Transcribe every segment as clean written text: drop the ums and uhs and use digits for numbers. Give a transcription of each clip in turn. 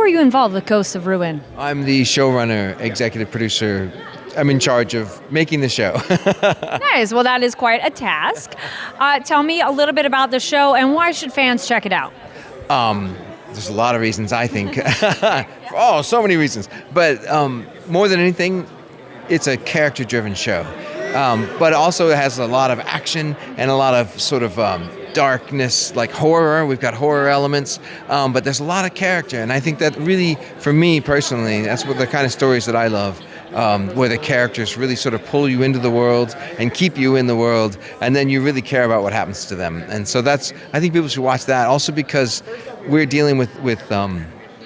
are you involved with Ghosts of Ruin? I'm the showrunner, executive producer. I'm in charge of making the show. Nice. Well, that is quite a task. Tell me a little bit about the show and why should fans check it out? There's a lot of reasons, I think. Oh, so many reasons. But more than anything, it's a character-driven show. But also it has a lot of action and a lot of sort of darkness, like horror. We've got horror elements, but there's a lot of character. And I think that really, for me personally, that's what the kind of stories that I love, where the characters really sort of pull you into the world and keep you in the world, and then you really care about what happens to them. And so I think people should watch that. Also because we're dealing with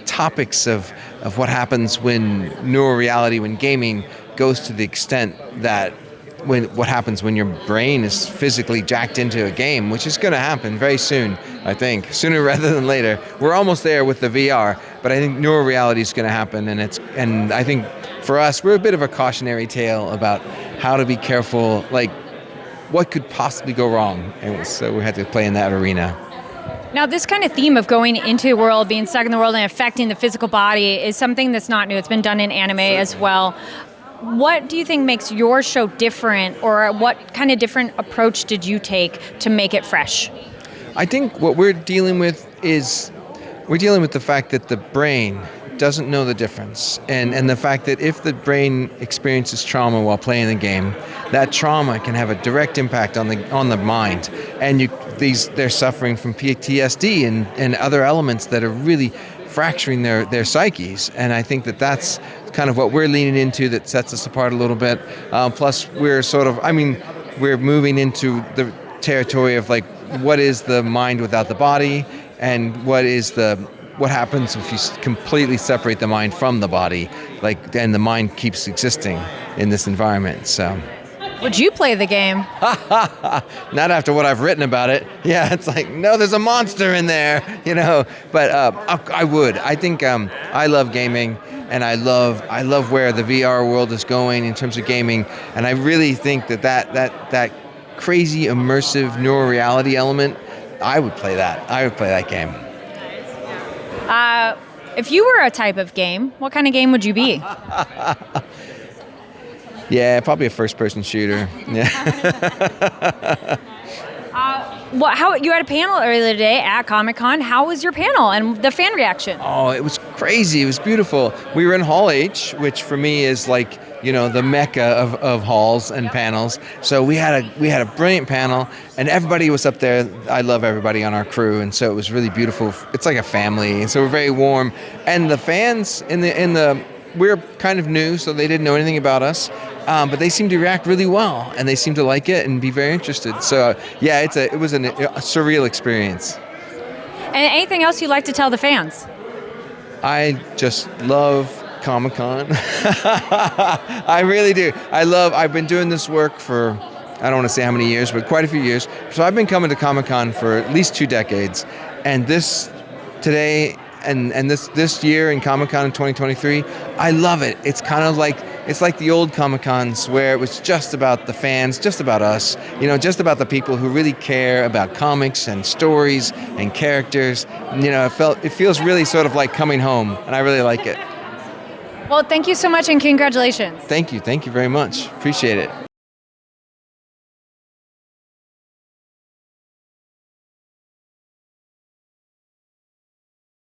topics of what happens when neuroreality, when gaming goes to the extent that what happens when your brain is physically jacked into a game, which is going to happen very soon, I think, sooner rather than later. We're almost there with the VR, but I think neuroreality is going to happen, and I think for us, we're a bit of a cautionary tale about how to be careful, like what could possibly go wrong, and so we had to play in that arena. Now, this kind of theme of going into the world, being stuck in the world and affecting the physical body is something that's not new. It's been done in anime as well. What do you think makes your show different, or what kind of different approach did you take to make it fresh? I think what we're dealing with the fact that the brain doesn't know the difference, and the fact that if the brain experiences trauma while playing the game, that trauma can have a direct impact on the mind, and they're suffering from PTSD and other elements that are really fracturing their psyches. And I think that's kind of what we're leaning into that sets us apart a little bit. Plus, we're we're moving into the territory of like, what is the mind without the body, and what happens if you completely separate the mind from the body, and the mind keeps existing in this environment. So. Would you play the game? Not after what I've written about it. Yeah, it's like, no, there's a monster in there, But I would. I think I love gaming, and I love where the VR world is going in terms of gaming, and I really think that crazy immersive neuroreality element, I would play that. I would play that game. If you were a type of game, what kind of game would you be? Yeah, probably a first-person shooter. Yeah. How you had a panel earlier today at Comic-Con. How was your panel and the fan reaction? Oh, it was crazy. It was beautiful. We were in Hall H, which for me is like, the mecca of halls and panels. So we had a brilliant panel, and everybody was up there. I love everybody on our crew, and so it was really beautiful. It's like a family, and so we're very warm. And the fans we're kind of new, so they didn't know anything about us, but they seemed to react really well, and they seemed to like it and be very interested. So yeah, it was a surreal experience. And anything else you'd like to tell the fans? I just love Comic-Con. I really do. I've been doing this work for, I don't want to say how many years, but quite a few years. So I've been coming to Comic-Con for at least 2 decades, and this today and this year in Comic-Con in 2023, I love it. It's kind of like, it's like the old Comic-Cons where it was just about the fans, just about us, just about the people who really care about comics and stories and characters. It feels really sort of like coming home, and I really like it. Well, thank you so much, and congratulations. Thank you very much. Appreciate it.